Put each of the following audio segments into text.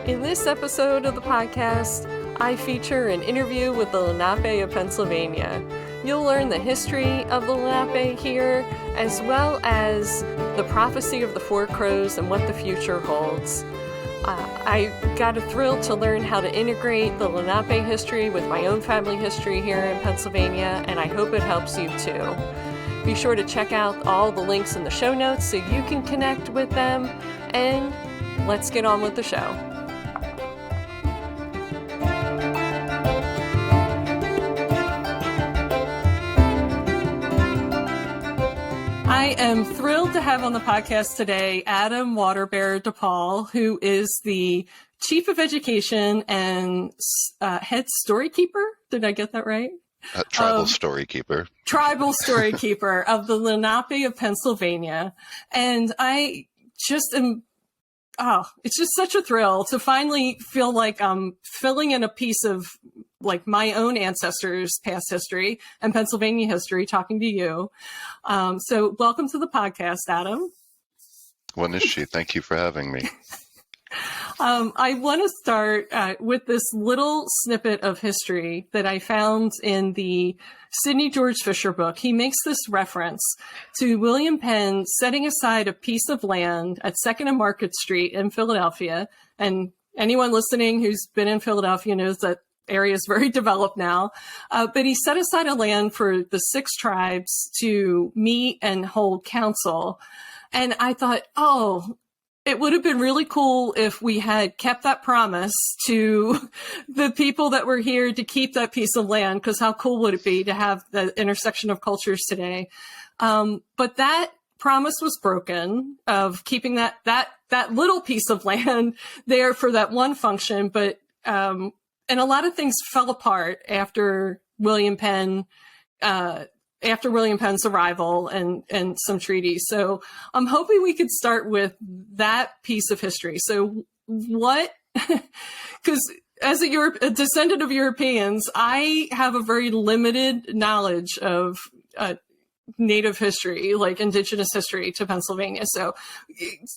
In this episode of the podcast, I feature an interview with the Lenape of Pennsylvania. You'll learn the history of the Lenape here, as well as the prophecy of the Four Crows and what the future holds. I got a thrill to learn how to integrate the Lenape history with my own family history here in Pennsylvania, and I hope it helps you too. Be sure to check out all the links in the show notes so you can connect with them, and let's get on with the show. I am thrilled to have on the podcast today Adam Waterbearer DePaul, who is the Chief of Education and Head Storykeeper. Did I get that right? Tribal Storykeeper. Tribal Storykeeper of the Lenape of Pennsylvania. And I just am, it's just such a thrill to finally feel like I'm filling in a piece of like my own ancestors' past history and Pennsylvania history talking to you. So welcome to the podcast, Adam. Wanishi, thank you for having me. I want to start with this little snippet of history that I found in the Sidney George Fisher book. He makes this reference to William Penn setting aside a piece of land at 2nd and Market Street in Philadelphia. And anyone listening who's been in Philadelphia knows that area is very developed now. But he set aside a land for the 6 tribes to meet and hold council. And I thought, it would have been really cool if we had kept that promise to the people that were here to keep that piece of land, because how cool would it be to have the intersection of cultures today? But that promise was broken of keeping that little piece of land there for that one function. But and a lot of things fell apart after William Penn's arrival and some treaties. So I'm hoping we could start with that piece of history. So what, because as a descendant of Europeans, I have a very limited knowledge of Native history, like indigenous history to Pennsylvania. So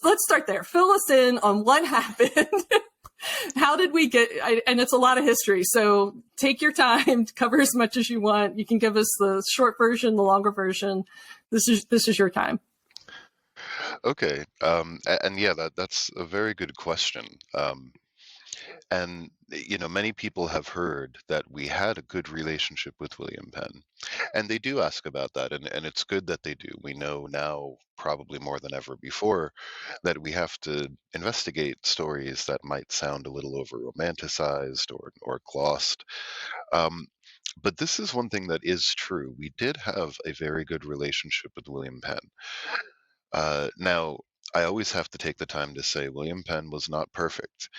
let's start there. Fill us in on what happened. How did we get, and it's a lot of history, so take your time, cover as much as you want. You can give us the short version, the longer version. This is your time. Okay. And yeah, that's a very good question. And, many people have heard that we had a good relationship with William Penn. And they do ask about that, and it's good that they do. We know now, probably more than ever before, that we have to investigate stories that might sound a little over-romanticized or glossed. But this is one thing that is true. We did have a very good relationship with William Penn. Now, I always have to take the time to say William Penn was not perfect.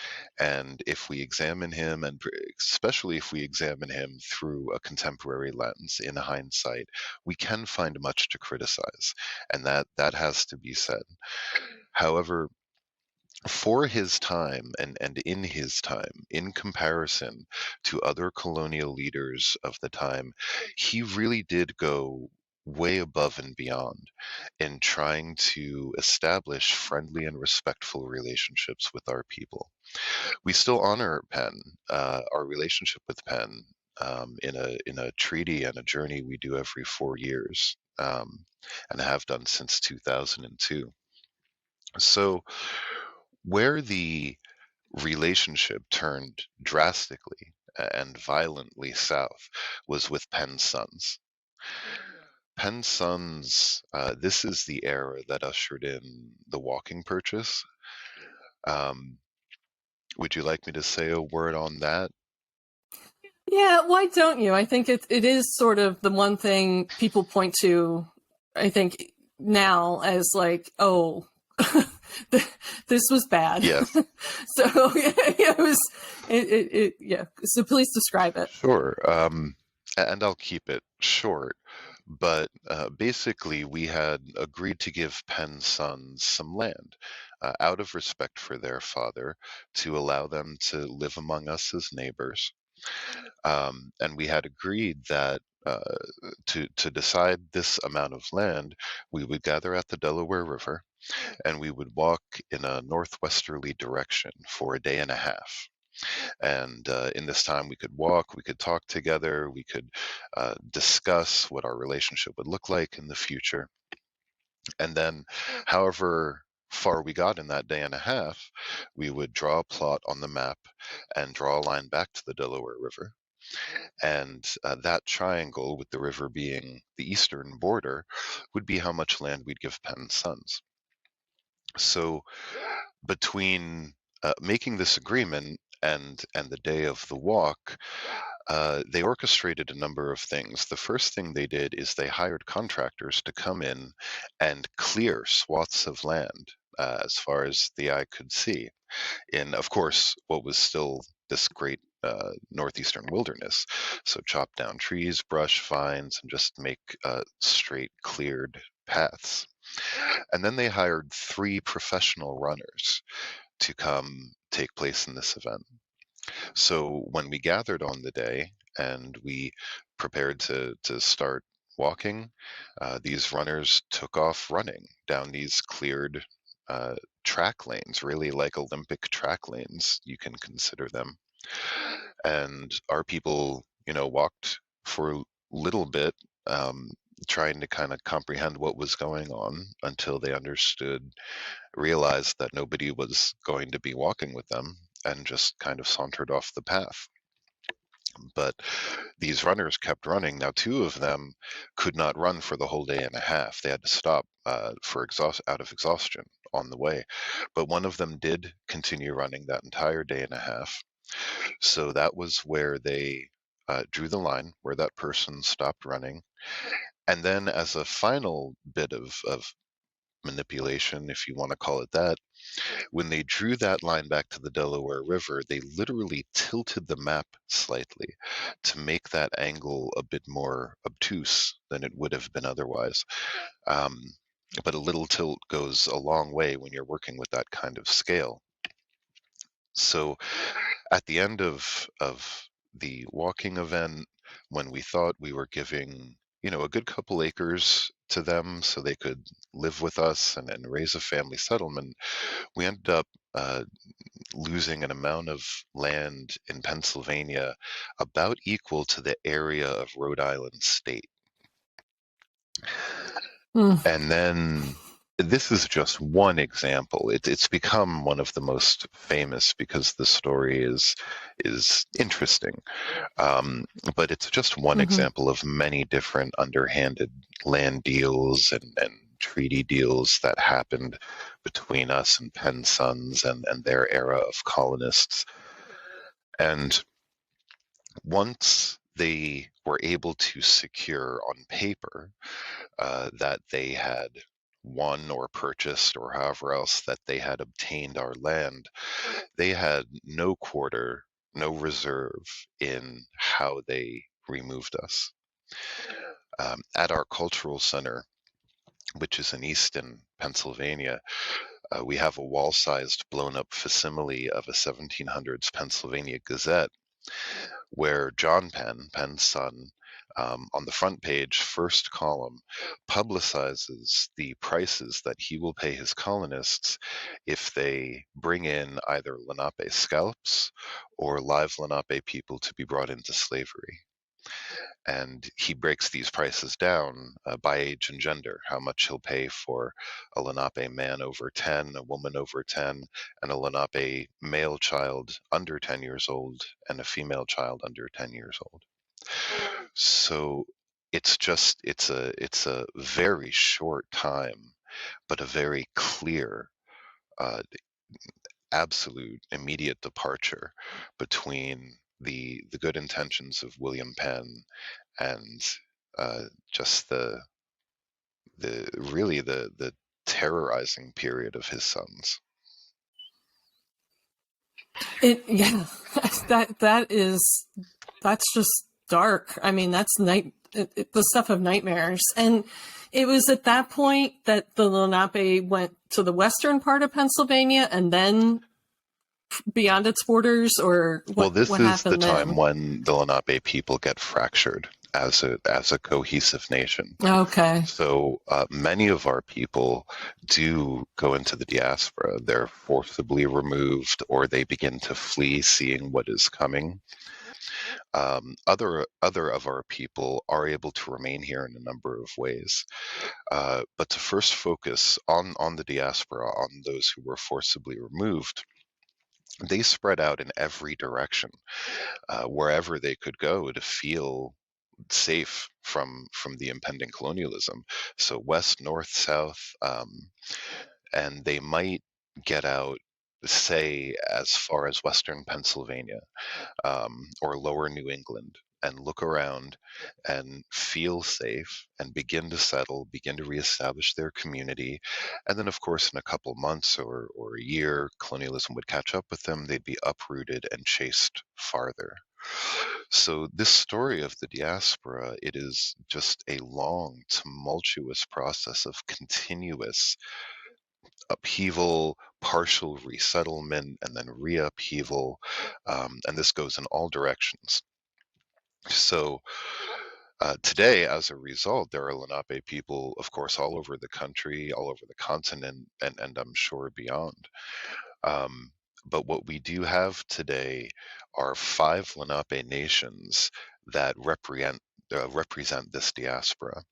And if we examine him, and especially if we examine him through a contemporary lens in hindsight, we can find much to criticize. And that has to be said. However, for his time and in his time, in comparison to other colonial leaders of the time, he really did go way above and beyond in trying to establish friendly and respectful relationships with our people. We still honor Penn, our relationship with Penn, in a treaty and a journey we do every 4 years, and have done since 2002. So where the relationship turned drastically and violently south was with Penn's sons. Penn's sons, this is the era that ushered in the walking purchase. Would you like me to say a word on that? Yeah, why don't you? I think it is sort of the one thing people point to, I think, now as like, this was bad. Yes. So it was, yeah. So please describe it. Sure. And I'll keep it short. But basically, we had agreed to give Penn's sons some land out of respect for their father, to allow them to live among us as neighbors. And we had agreed that to decide this amount of land, we would gather at the Delaware River, and we would walk in a northwesterly direction for a day and a half. And in this time, we could walk, we could talk together, we could discuss what our relationship would look like in the future. And then, however far we got in that day and a half, we would draw a plot on the map and draw a line back to the Delaware River. And that triangle, with the river being the eastern border, would be how much land we'd give Penn's sons. So between making this agreement and the day of the walk, they orchestrated a number of things. The first thing they did is they hired contractors to come in and clear swaths of land as far as the eye could see, in, of course, what was still this great northeastern wilderness. So chop down trees, brush, vines, and just make straight, cleared paths. And then they hired 3 professional runners to come take place in this event. So when we gathered on the day and we prepared to start walking, these runners took off running down these cleared track lanes, really like Olympic track lanes, you can consider them. And our people, walked for a little bit, trying to kind of comprehend what was going on until they realized that nobody was going to be walking with them, and just kind of sauntered off the path. But these runners kept running. Now, 2 of them could not run for the whole day and a half. They had to stop out of exhaustion on the way. But one of them did continue running that entire day and a half. So that was where they drew the line, where that person stopped running. And then, as a final bit of manipulation, if you want to call it that, when they drew that line back to the Delaware River, they literally tilted the map slightly to make that angle a bit more obtuse than it would have been otherwise. But a little tilt goes a long way when you're working with that kind of scale. So at the end of the walking event, when we thought we were giving a good couple acres to them so they could live with us and raise a family settlement, we ended up losing an amount of land in Pennsylvania about equal to the area of Rhode Island state. And then this is just one example. It's become one of the most famous because the story is interesting. But it's just one example of many different underhanded land deals and treaty deals that happened between us and Penn's sons and their era of colonists. And once they were able to secure on paper that they had won or purchased, or however else that they had obtained our land, they had no quarter, no reserve in how they removed us. At our cultural center, which is in Easton, Pennsylvania, we have a wall-sized blown-up facsimile of a 1700s Pennsylvania Gazette, where John Penn, Penn's son, on the front page, first column, publicizes the prices that he will pay his colonists if they bring in either Lenape scalps or live Lenape people to be brought into slavery. And he breaks these prices down by age and gender, how much he'll pay for a Lenape man over 10, a woman over 10, and a Lenape male child under 10 years old, and a female child under 10 years old. So it's a very short time, but a very clear, absolute, immediate departure between the good intentions of William Penn and just the terrorizing period of his sons. That's just dark. I mean, that's the stuff of nightmares. And it was at that point that the Lenape went to the western part of Pennsylvania and then beyond its borders, or what? Well, this what is happened the time then? when the Lenape people get fractured. as a cohesive nation. Okay. So many of our people do go into the diaspora. They're forcibly removed, or they begin to flee, seeing what is coming. Other of our people are able to remain here in a number of ways. But to first focus on the diaspora, on those who were forcibly removed, they spread out in every direction, wherever they could go to feel safe from the impending colonialism. So west, north, south, and they might get out, say, as far as western Pennsylvania, or lower New England, and look around and feel safe and begin to settle, begin to reestablish their community. And then, of course, in a couple months or a year, colonialism would catch up with them. They'd be uprooted and chased farther. So this story of the diaspora, it is just a long, tumultuous process of continuous upheaval, partial resettlement, and then reupheaval, and this goes in all directions. So today, as a result, there are Lenape people, of course, all over the country, all over the continent, and I'm sure beyond. But what we do have today are 5 Lenape nations that represent this diaspora.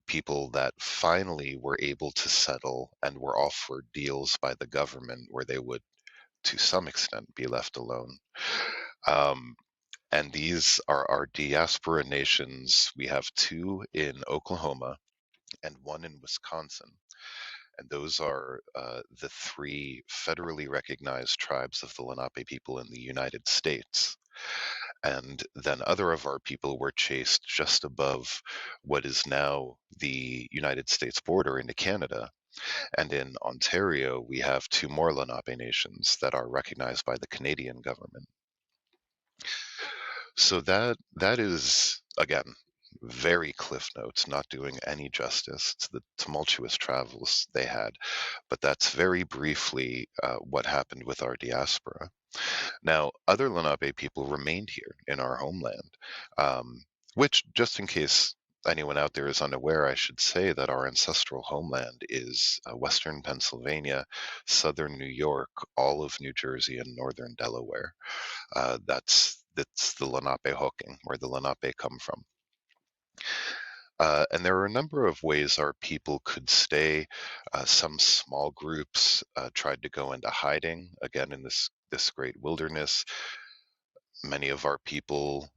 People that finally were able to settle and were offered deals by the government where they would, to some extent, be left alone. And these are our diaspora nations. We have 2 in Oklahoma and 1 in Wisconsin. And those are the 3 federally recognized tribes of the Lenape people in the United States. And then other of our people were chased just above what is now the United States border into Canada. And in Ontario, we have 2 more Lenape nations that are recognized by the Canadian government. So that is, again, very cliff notes, not doing any justice to the tumultuous travels they had. But that's very briefly what happened with our diaspora. Now, other Lenape people remained here in our homeland, which, just in case anyone out there is unaware, I should say that our ancestral homeland is western Pennsylvania, southern New York, all of New Jersey, and northern Delaware. That's the Lenape Hoking, where the Lenape come from. And there are a number of ways our people could stay. Some small groups tried to go into hiding, again, in this great wilderness. Many of our people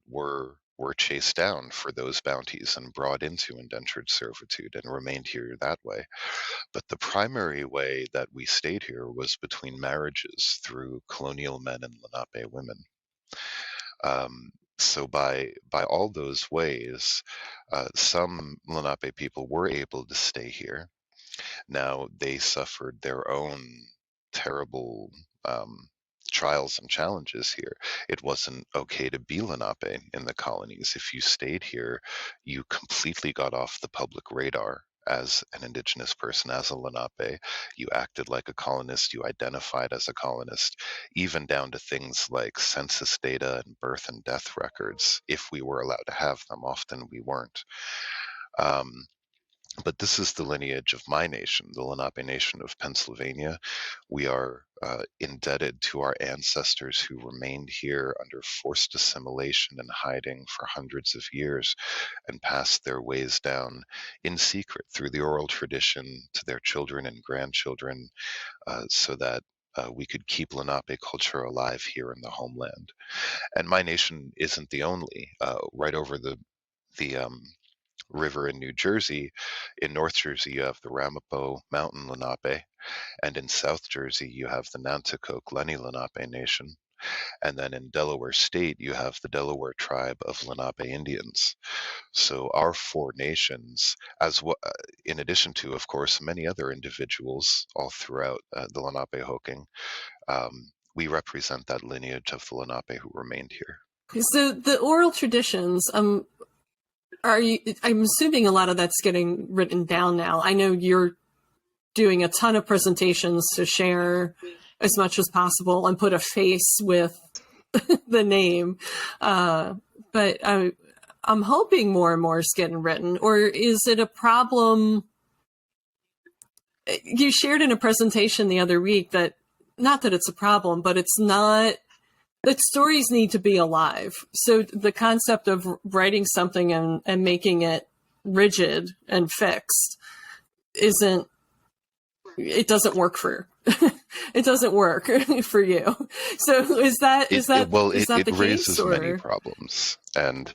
were chased down for those bounties and brought into indentured servitude and remained here that way. But the primary way that we stayed here was between marriages through colonial men and Lenape women. So by all those ways, some Lenape people were able to stay here. Now, they suffered their own terrible trials and challenges here. It wasn't okay to be Lenape in the colonies. If you stayed here, you completely got off the public radar as an indigenous person, as a Lenape. You acted like a colonist, you identified as a colonist, even down to things like census data and birth and death records, if we were allowed to have them. Often we weren't. But this is the lineage of my nation, the Lenape Nation of Pennsylvania. We are indebted to our ancestors who remained here under forced assimilation and hiding for hundreds of years and passed their ways down in secret through the oral tradition to their children and grandchildren, so that we could keep Lenape culture alive here in the homeland. And my nation isn't the only. Right over the river in New Jersey. In North Jersey, you have the Ramapo Mountain Lenape, and in South Jersey, you have the Nanticoke Lenni Lenape Nation. And then in Delaware State, you have the Delaware tribe of Lenape Indians. So our 4 nations, in addition to, of course, many other individuals all throughout the Lenape Hoking, we represent that lineage of the Lenape who remained here. So the oral traditions, I'm assuming a lot of that's getting written down now. I know you're doing a ton of presentations to share as much as possible and put a face with the name. but I'm hoping more and more is getting written. Or is it a problem? You shared in a presentation the other week that, not that it's a problem, but it's not, that stories need to be alive. So the concept of writing something and making it rigid and fixed isn't, it doesn't work for it doesn't work for you. So is that the raises case, or? many problems, and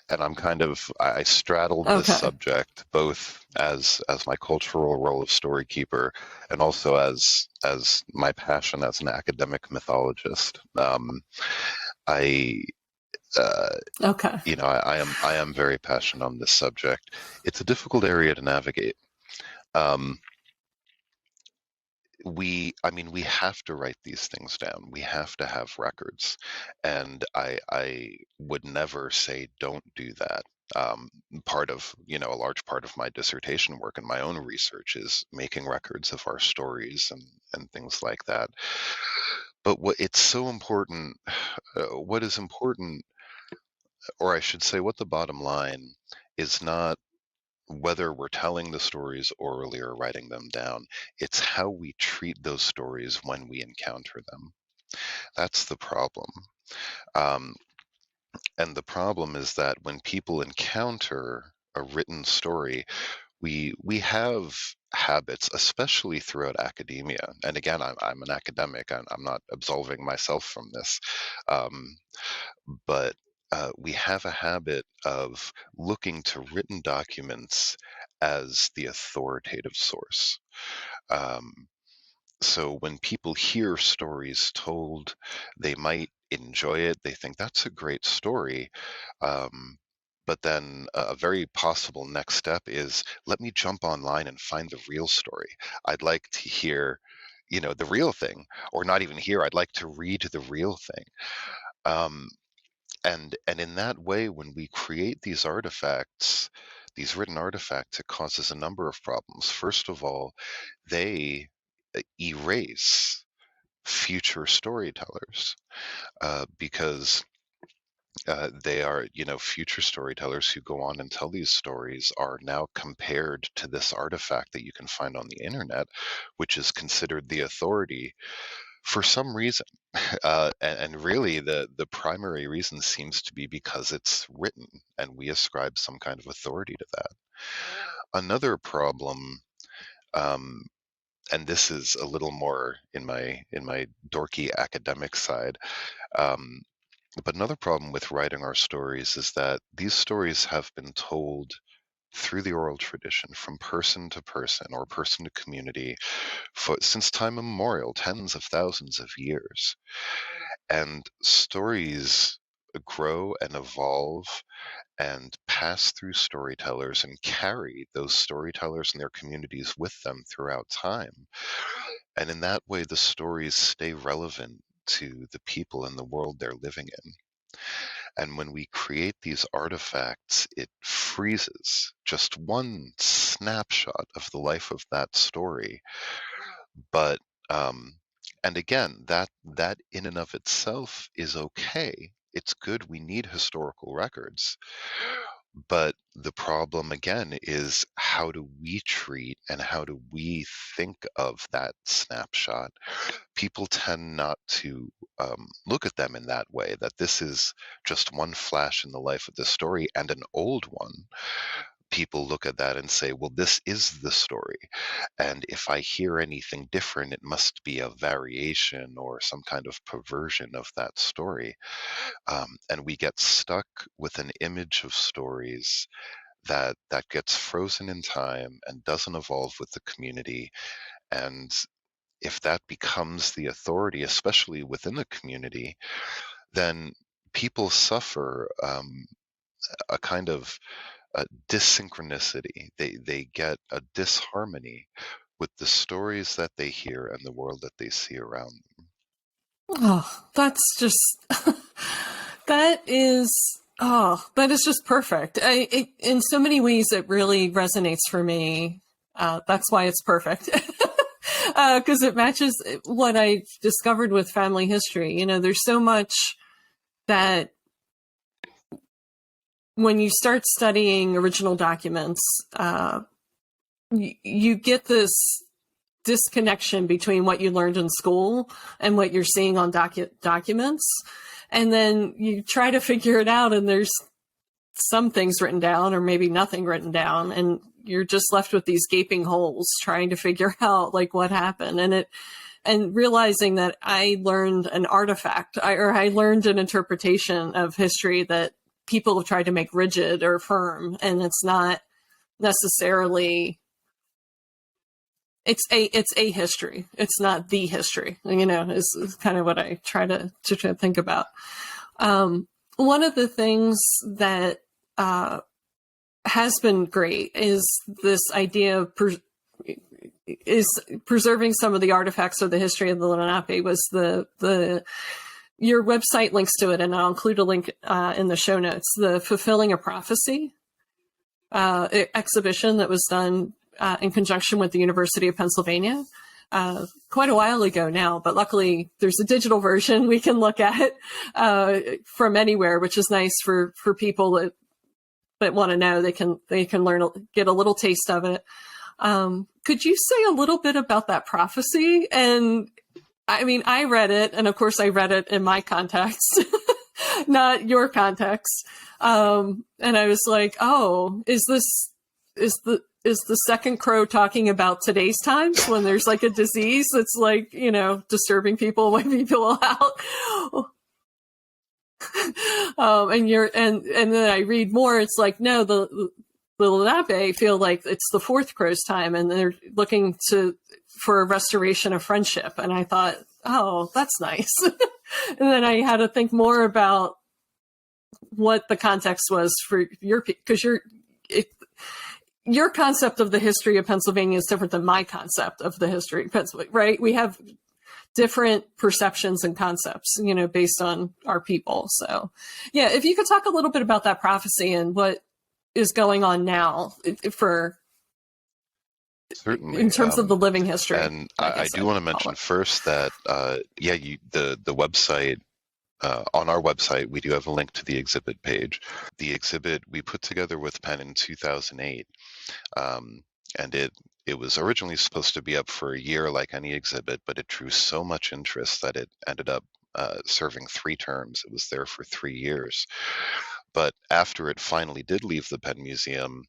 I'm I straddle this Okay. subject both as my cultural role of Storykeeper and also as my passion as an academic mythologist. Okay. I am very passionate on this subject. It's a difficult area to navigate. We have to write these things down. We have to have records, and I would never say don't do that. Part of, a large part of my dissertation work and my own research is making records of our stories and things like that. But it's so important, what is important, or I should say what the bottom line is, not whether we're telling the stories orally or writing them down. It's how we treat those stories when we encounter them. That's the problem. And the problem is that when people encounter a written story, we have habits, especially throughout academia. And again, I'm an academic. I'm not absolving myself from this. But we have a habit of looking to written documents as the authoritative source. So when people hear stories told, they might enjoy it. They think that's a great story. But then a very possible next step is, let me jump online and find the real story. I'd like to hear, the real thing, or not even hear. I'd like to read the real thing. And in that way, when we create these artifacts, these written artifacts, it causes a number of problems. First of all, they erase future storytellers, because they are, future storytellers who go on and tell these stories are now compared to this artifact that you can find on the internet, which is considered the authority for some reason. And really, the primary reason seems to be because it's written and we ascribe some kind of authority to that. Another problem, and this is a little more in my dorky academic side, but another problem with writing our stories is that these stories have been told through the oral tradition, from person to person or person to community, since time immemorial, tens of thousands of years. And stories grow and evolve and pass through storytellers and carry those storytellers and their communities with them throughout time. And in that way, the stories stay relevant to the people and the world they're living in. And when we create these artifacts, it freezes just one snapshot of the life of that story. But and again, that in and of itself is okay. It's good. We need historical records. But the problem again is, how do we treat and how do we think of that snapshot? People tend not to look at them in that way, that this is just one flash in the life of the story and an old one. People look at that and say, well, this is the story. And if I hear anything different, it must be a variation or some kind of perversion of that story. And we get stuck with an image of stories that gets frozen in time and doesn't evolve with the community. And if that becomes the authority, especially within the community, then people suffer a kind of dissynchronicity. They get a disharmony with the stories that they hear and the world that they see around them. Oh, that's just that is just perfect. In so many ways, it really resonates for me. That's why it's perfect. Because it matches what I discovered with family history. There's so much that when you start studying original documents, you get this disconnection between what you learned in school and what you're seeing on documents. And then you try to figure it out, and there's some things written down or maybe nothing written down, and you're just left with these gaping holes trying to figure out like what happened. And realizing that I learned an artifact, I learned an interpretation of history that people have tried to make rigid or firm, and it's not necessarily, it's a history. It's not the history, is kind of what I try to think about. One of the things that has been great is this idea of preserving some of the artifacts of the history of the Lenape. Was your website links to it, and I'll include a link in the show notes. The Fulfilling a Prophecy exhibition that was done in conjunction with the University of Pennsylvania quite a while ago now, but luckily there's a digital version we can look at from anywhere, which is nice for people that want to know. They can learn, get a little taste of it. Could you say a little bit about that prophecy? And I mean, I read it, and of course I read it in my context, not your context. And I was like, oh, is the second crow talking about today's times when there's like a disease that's like, disturbing people, wiping people out? And then I read more. It's like, no, the Lenape feel like it's the fourth crow's time, and they're looking for a restoration of friendship. And I thought, oh, that's nice. And then I had to think more about what the context was for because your concept of the history of Pennsylvania is different than my concept of the history of Pennsylvania, right? We have different perceptions and concepts, based on our people. So yeah, if you could talk a little bit about that prophecy and what is going on now Certainly. in terms of the living history. And I do want to mention first that, the website, on our website, we do have a link to the exhibit page. The exhibit we put together with Penn in 2008, and it was originally supposed to be up for a year like any exhibit, but it drew so much interest that it ended up serving 3 terms. It was there for 3 years. But after it finally did leave the Penn Museum,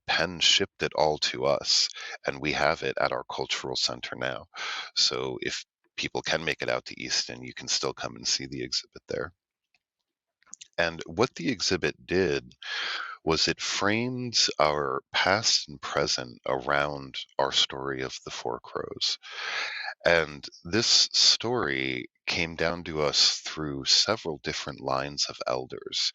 Penn shipped it all to us, and we have it at our cultural center now. So if people can make it out to Easton, you can still come and see the exhibit there. And what the exhibit did was it framed our past and present around our story of the Four Crows. And this story came down to us through several different lines of elders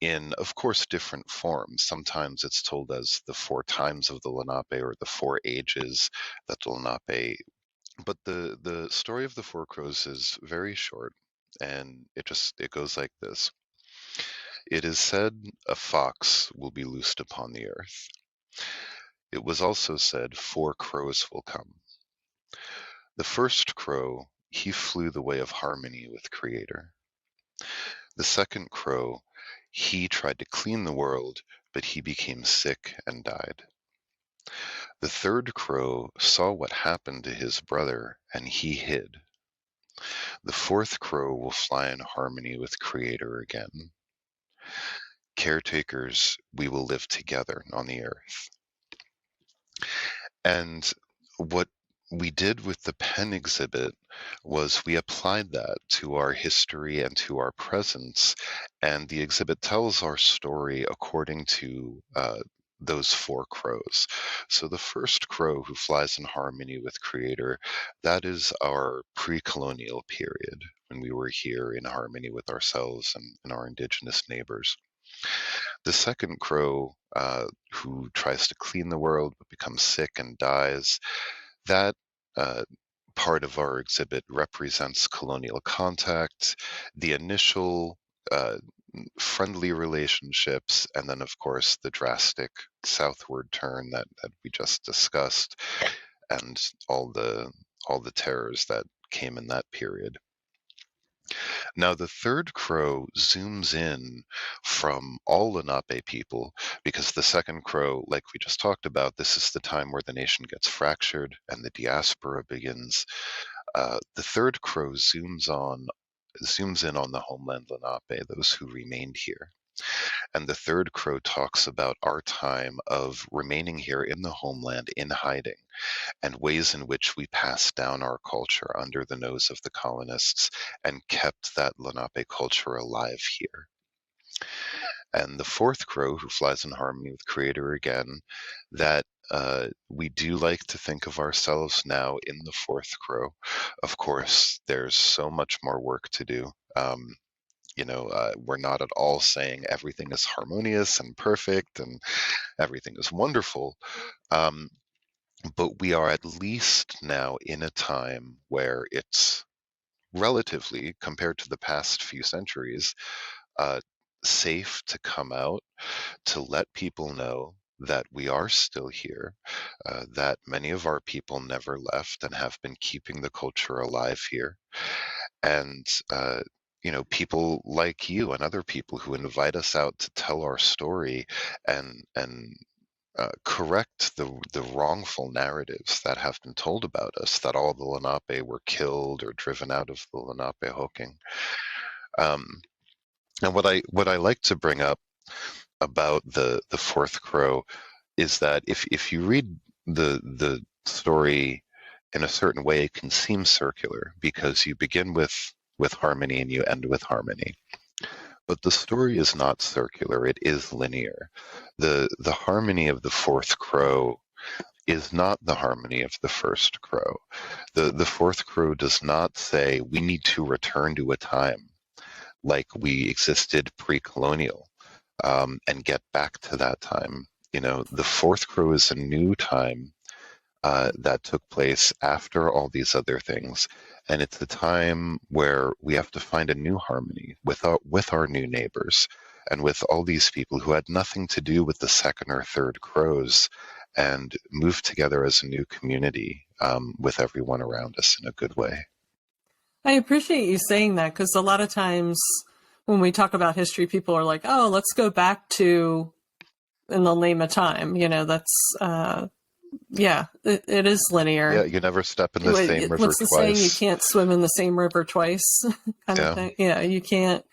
in, of course, different forms. Sometimes it's told as the 4 times of the Lenape or the 4 ages that the Lenape. But the story of the Four Crows is very short, and it goes like this. It is said a fox will be loosed upon the earth. It was also said 4 crows will come. The first crow, he flew the way of harmony with Creator. The second crow, he tried to clean the world, but he became sick and died. The third crow saw what happened to his brother, and he hid. The fourth crow will fly in harmony with Creator again. Caretakers, we will live together on the earth. And what we did with the Penn exhibit was we applied that to our history and to our presence, and the exhibit tells our story according to those 4 crows. So the first crow who flies in harmony with Creator, that is our pre-colonial period, when we were here in harmony with ourselves and our indigenous neighbors. The second crow, who tries to clean the world but becomes sick and dies, that part of our exhibit represents colonial contact, the initial friendly relationships, and then of course the drastic southward turn that we just discussed, and all the terrors that came in that period. Now, the third crow zooms in from all Lenape people because the second crow, like we just talked about, this is the time where the nation gets fractured and the diaspora begins. The third crow zooms in on the homeland Lenape, those who remained here. And the third crow talks about our time of remaining here in the homeland in hiding and ways in which we passed down our culture under the nose of the colonists and kept that Lenape culture alive here. And the fourth crow, who flies in harmony with Creator again, that we do like to think of ourselves now in the fourth crow. Of course, there's so much more work to do. We're not at all saying everything is harmonious and perfect and everything is wonderful. But we are at least now in a time where it's relatively, compared to the past few centuries, safe to come out, to let people know that we are still here, that many of our people never left and have been keeping the culture alive here. And people like you and other people who invite us out to tell our story and correct the wrongful narratives that have been told about us, that all the Lenape were killed or driven out of the Lenape Hoking. And what I like to bring up about the fourth crow is that if you read the story in a certain way, it can seem circular because you begin with harmony and you end with harmony. But the story is not circular, it is linear. The harmony of the fourth crow is not the harmony of the first crow. The fourth crow does not say we need to return to a time like we existed pre-colonial and get back to that time. The fourth crow is a new time that took place after all these other things. And it's a time where we have to find a new harmony with our new neighbors and with all these people who had nothing to do with the second or third crows, and move together as a new community with everyone around us in a good way. I appreciate you saying that, because a lot of times when we talk about history, people are like, oh, let's go back to in the Lema time. That's it is linear. Yeah, you never step in the same river twice. What's the saying? You can't swim in the same river twice, kind of thing. Yeah, you can't.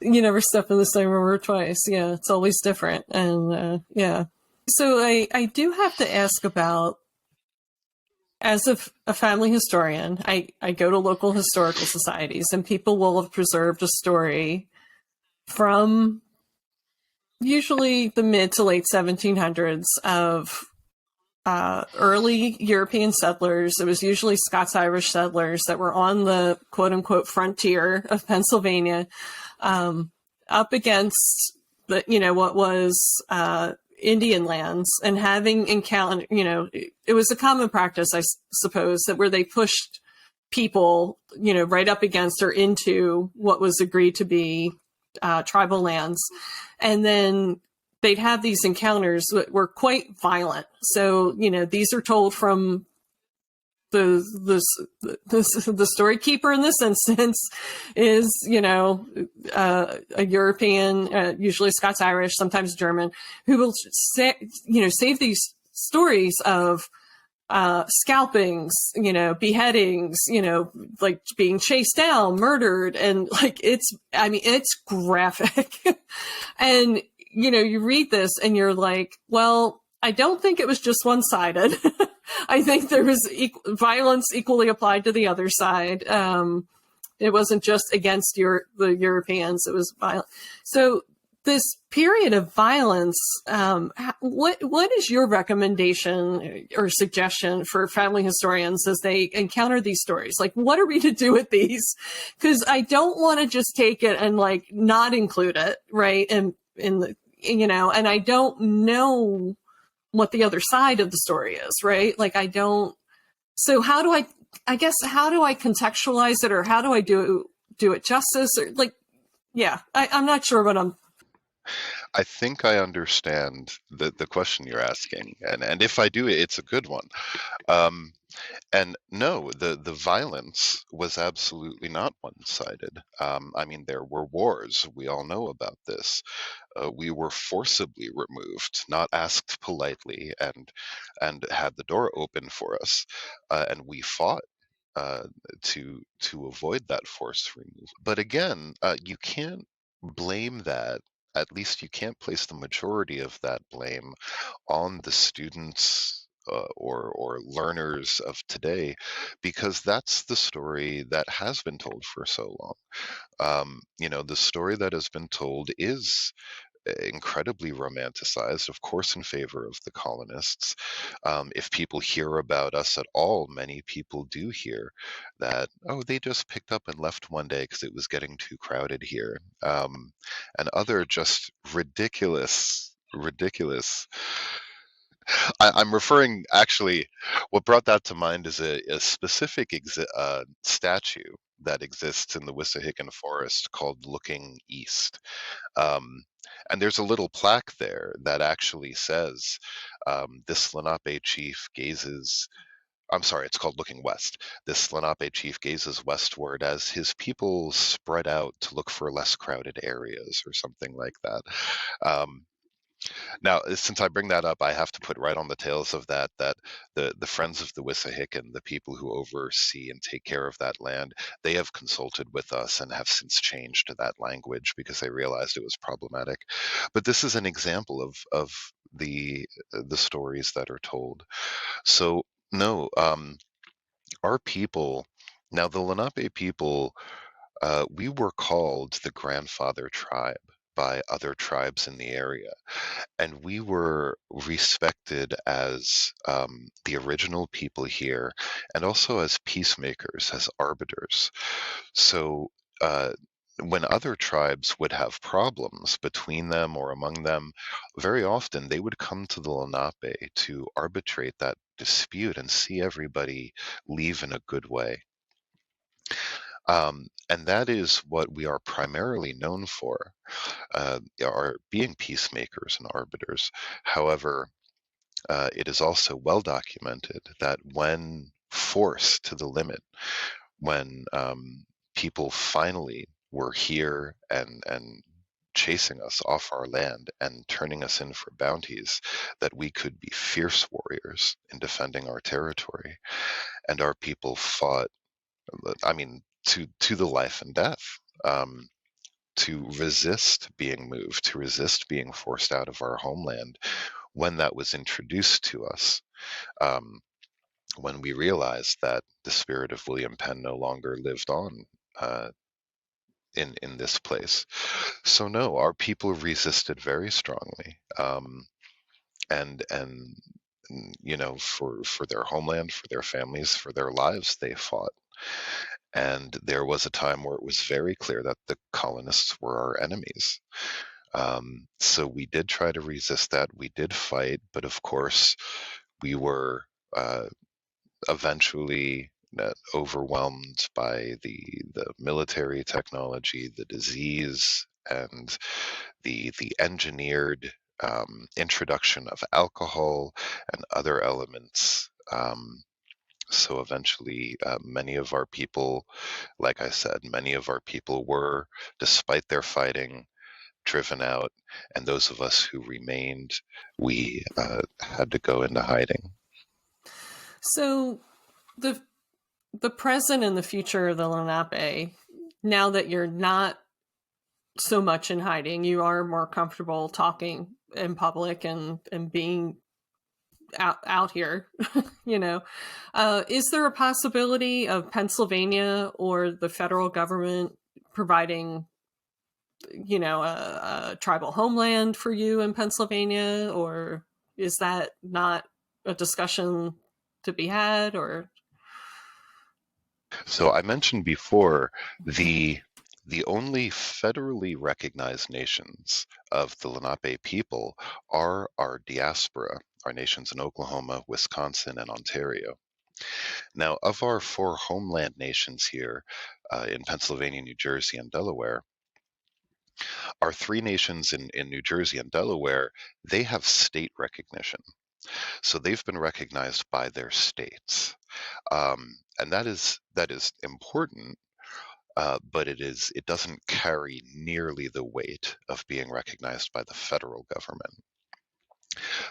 You never step in the same river twice. Yeah, it's always different. And so I do have to ask about, as a family historian, I go to local historical societies, and people will have preserved a story from usually the mid to late 1700s of early European settlers. It was usually Scots-Irish settlers that were on the quote-unquote frontier of Pennsylvania, up against what was Indian lands, and having encountered, it was a common practice, I suppose, that where they pushed people, right up against or into what was agreed to be tribal lands. And then they'd have these encounters that were quite violent. So, these are told from the Storykeeper in this instance is, a European, usually Scots-Irish, sometimes German, who will save these stories of scalpings, beheadings, like being chased down, murdered, and it's graphic. And you read this and you're like, well, I don't think it was just one-sided. I think there was violence equally applied to the other side. It wasn't just against the Europeans; it was violent. So this period of violence, what is your recommendation or suggestion for family historians as they encounter these stories? Like, what are we to do with these? Because I don't want to just take it and not include it, right? And and I don't know what the other side of the story is, right? So how do I contextualize it, or how do I do it justice, or I'm not sure what I'm. I think I understand the question you're asking, and if I do, it's a good one. Um, and no, the violence was absolutely not one-sided. I mean, there were wars. We all know about this. We were forcibly removed, not asked politely, and had the door open for us, and we fought uh, to avoid that forced removal. But again, you can't blame that. At least you can't place the majority of that blame on the students or learners of today, because that's the story that has been told for so long. The story that has been told is incredibly romanticized, of course, in favor of the colonists. If people hear about us at all, many people do hear that, oh, they just picked up and left one day because it was getting too crowded here, and other just ridiculous. I'm referring, actually, what brought that to mind is a specific statue that exists in the Wissahickon Forest called Looking East. Um, and there's a little plaque there that actually says, this Lenape chief gazes, I'm sorry, it's called Looking West. This Lenape chief gazes westward as his people spread out to look for less crowded areas, or something like that. Um, Now, since I bring that up, I have to put right on the tails of that the Friends of the Wissahickon, the people who oversee and take care of that land, they have consulted with us and have since changed that language because they realized it was problematic. But this is an example of the stories that are told. So no, our people. Now, the Lenape people, we were called the grandfather tribe by other tribes in the area, and we were respected as the original people here, and also as peacemakers, as arbiters. So when other tribes would have problems between them or among them, very often they would come to the Lenape to arbitrate that dispute and see everybody leave in a good way. And that is what we are primarily known for, are being peacemakers and arbiters. However, it is also well documented that when forced to the limit, when people finally were here and chasing us off our land and turning us in for bounties, that we could be fierce warriors in defending our territory. And our people fought, I mean, to the life and death. To resist being moved, to resist being forced out of our homeland when that was introduced to us, when we realized that the spirit of William Penn no longer lived on in this place. So no, our people resisted very strongly, and for their homeland, for their families, for their lives, they fought. And there was a time where it was very clear that the colonists were our enemies. So we did try to resist that. We did fight, but of course, we were eventually overwhelmed by the military technology, the disease, and the engineered introduction of alcohol and other elements. So eventually, many of our people, like I said, many of our people were, despite their fighting, driven out, and those of us who remained, we had to go into hiding. So the present and the future of the Lenape, now that you're not so much in hiding, you are more comfortable talking in public and being out here, is there a possibility of Pennsylvania or the federal government providing, a tribal homeland for you in Pennsylvania, or is that not a discussion to be had? Or So I mentioned before the only federally recognized nations of the Lenape people are our diaspora, our nations in Oklahoma, Wisconsin, and Ontario. Now, of our four homeland nations here in Pennsylvania, New Jersey, and Delaware, Our three nations in New Jersey and Delaware, they have state recognition. So they've been recognized by their states. And that is important, but it doesn't carry nearly the weight of being recognized by the federal government.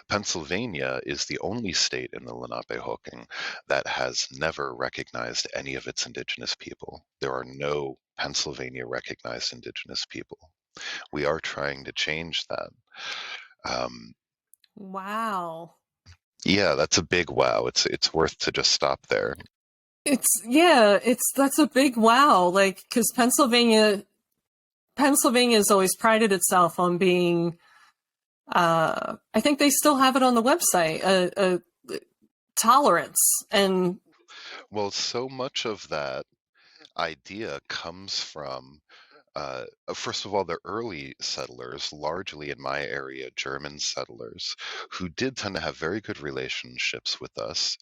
Pennsylvania is the only state in the Lenapehoking that has never recognized any of its indigenous people. There are no Pennsylvania recognized indigenous people. We are trying to change that. Wow. Yeah, that's a big wow. It's worth to just stop there. That's a big wow. Like, because Pennsylvania has always prided itself on being, I think they still have it on the website, tolerance. And Well, so much of that idea comes from, first of all, the early settlers, largely in my area, German settlers, who did tend to have very good relationships with us.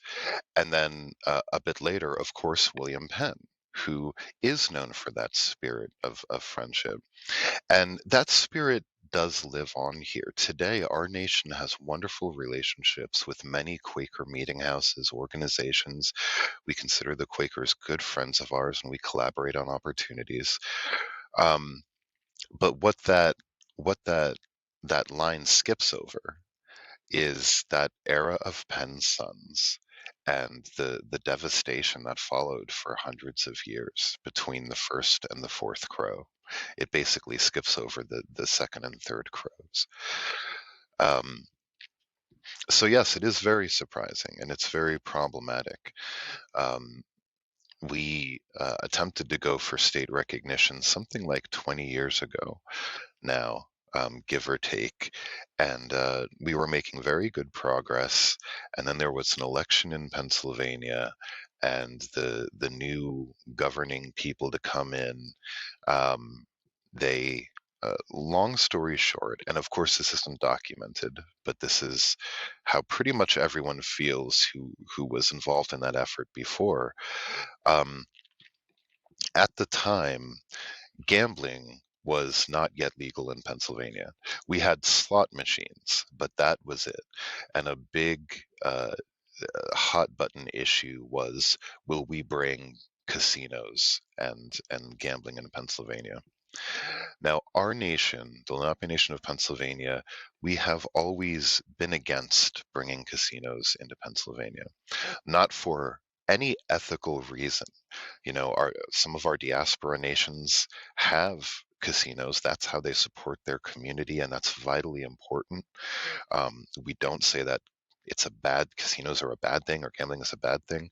And then a bit later, of course, William Penn, who is known for that spirit of friendship. And that spirit does live on here. Today, our nation has wonderful relationships with many Quaker meeting houses, organizations. We consider the Quakers good friends of ours, and we collaborate on opportunities. But what that line skips over is that era of Penn's sons and the devastation that followed for hundreds of years between the first and the fourth crow. It basically skips over the second and third crows. So yes, it is very surprising and it's very problematic. We attempted to go for state recognition something like 20 years ago now, give or take, and we were making very good progress. And then there was an election in Pennsylvania, and the new governing people to come in, they long story short, and of course this isn't documented, but this is how pretty much everyone feels who was involved in that effort before. At the time, gambling was not yet legal in Pennsylvania. We had slot machines, but that was it. And a big hot button issue was, will we bring casinos and gambling in Pennsylvania? Now, our nation, the Lenape Nation of Pennsylvania, we have always been against bringing casinos into Pennsylvania, not for any ethical reason. Some of our diaspora nations have casinos. That's how they support their community, and that's vitally important. We don't say that casinos are a bad thing or gambling is a bad thing.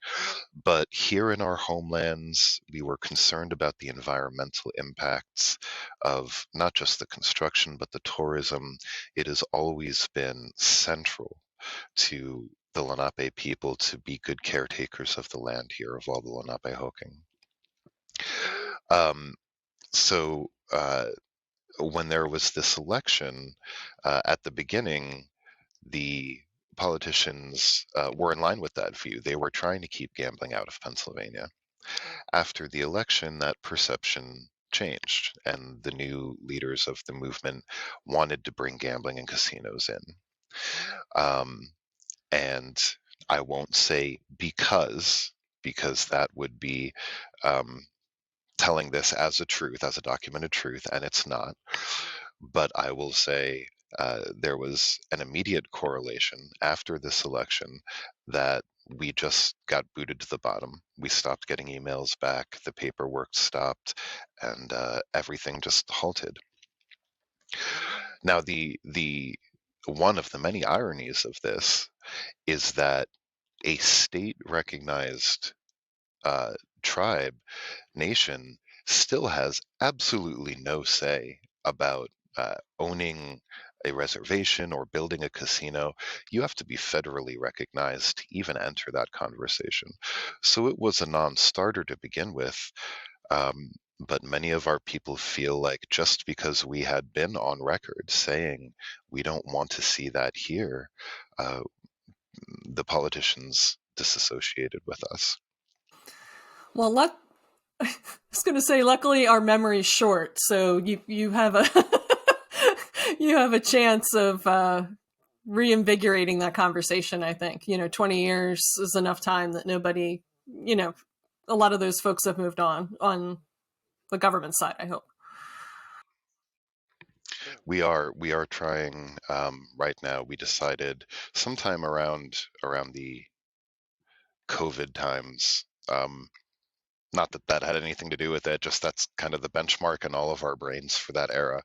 But here in our homelands, we were concerned about the environmental impacts of not just the construction, but the tourism. It has always been central to the Lenape people to be good caretakers of the land here, of all the Lenapehoking. So when there was this election, at the beginning, the politicians were in line with that view. They were trying to keep gambling out of Pennsylvania. After the election, that perception changed, and the new leaders of the movement wanted to bring gambling and casinos in. And I won't say because that would be telling this as a truth, as a documented truth, and it's not. But I will say there was an immediate correlation after this election that we just got booted to the bottom. We stopped getting emails back, the paperwork stopped, and everything just halted. Now, the one of the many ironies of this is that a state-recognized tribe nation still has absolutely no say about owning a reservation or building a casino. You have to be federally recognized to even enter that conversation. So it was a non-starter to begin with. But many of our people feel like just because we had been on record saying we don't want to see that here, the politicians disassociated with us. well, I was going to say, luckily our memory's short, so you have a you have a chance of reinvigorating that conversation. I think 20 years is enough time that nobody, a lot of those folks have moved on the government side, I hope. We are trying right now. We decided sometime around the COVID times. Not that that had anything to do with it, just that's kind of the benchmark in all of our brains for that era.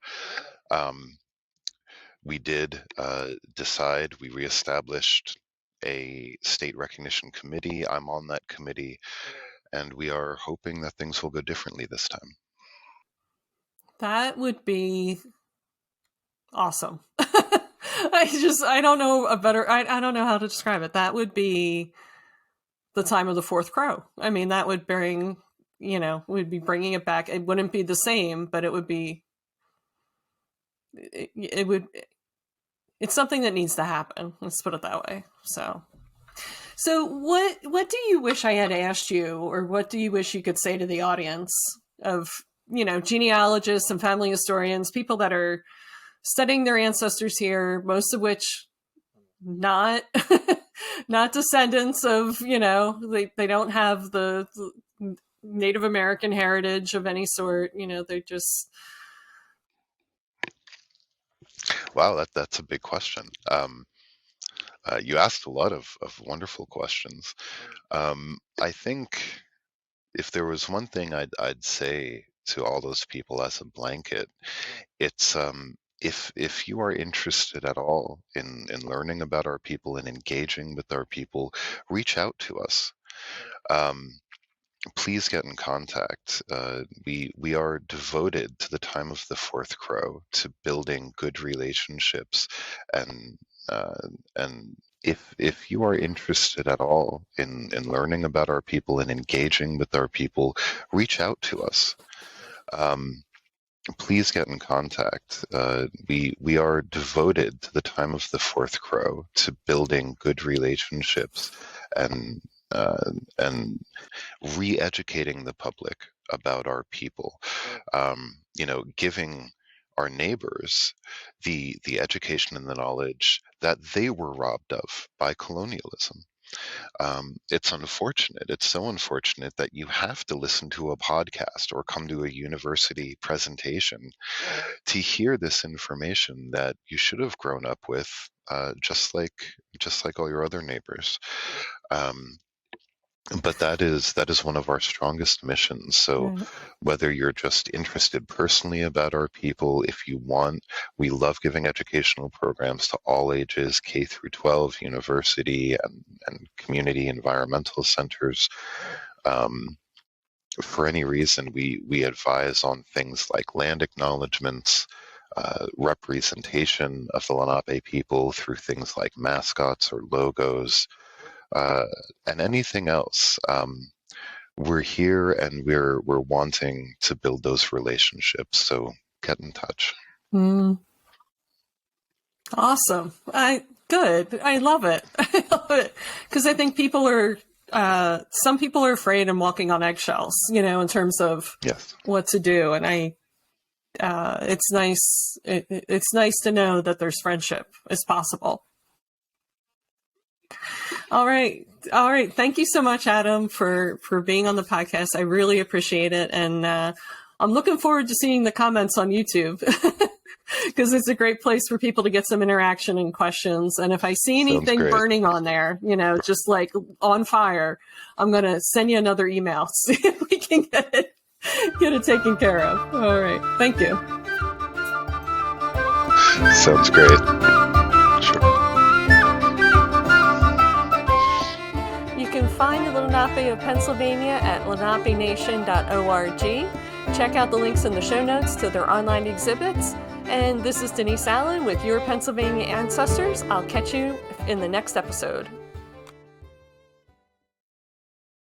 We did decide, we reestablished a state recognition committee. I'm on that committee, and we are hoping that things will go differently this time. That would be awesome. I don't know a better, I don't know how to describe it. That would be the time of the fourth crow. I mean, that would bring, we'd be bringing it back. It wouldn't be the same, but it would be, it's something that needs to happen. Let's put it that way. So what do you wish I had asked you, or what do you wish you could say to the audience of, genealogists and family historians, people that are studying their ancestors here, most of which not descendants of, they don't have the Native American heritage of any sort, they just. Wow, that's a big question. You asked a lot of wonderful questions. I think if there was one thing I'd say to all those people as a blanket, it's if you are interested at all in learning about our people and engaging with our people, reach out to us. Please get in contact. We are devoted to the time of the fourth crow to building good relationships, and if you are interested at all in learning about our people and engaging with our people, reach out to us. Please get in contact. We are devoted to the time of the fourth crow to building good relationships and re-educating the public about our people. Giving our neighbors the education and the knowledge that they were robbed of by colonialism. It's unfortunate. It's so unfortunate that you have to listen to a podcast or come to a university presentation to hear this information that you should have grown up with, just like all your other neighbors. But that is one of our strongest missions. So whether you're just interested personally about our people, if you want, we love giving educational programs to all ages, K through 12, university, and community environmental centers. For any reason, we advise on things like land acknowledgements, representation of the Lenape people through things like mascots or logos, and anything else. We're here and we're wanting to build those relationships. So get in touch. Awesome. Good. I love it. I love it. Because I think people are, some people are afraid and walking on eggshells, in terms of what to do. And it's nice. It's nice to know that there's friendship is possible. All right. Thank you so much, Adam, for being on the podcast. I really appreciate it. And I'm looking forward to seeing the comments on YouTube because it's a great place for people to get some interaction and questions. And if I see anything burning on there, just like on fire, I'm going to send you another email, see if we can get it taken care of. All right. Thank you. Sounds great. Sure. You can find the Lenape of Pennsylvania at lenapenation.org. Check out the links in the show notes to their online exhibits. And this is Denise Allen with Your Pennsylvania Ancestors. I'll catch you in the next episode.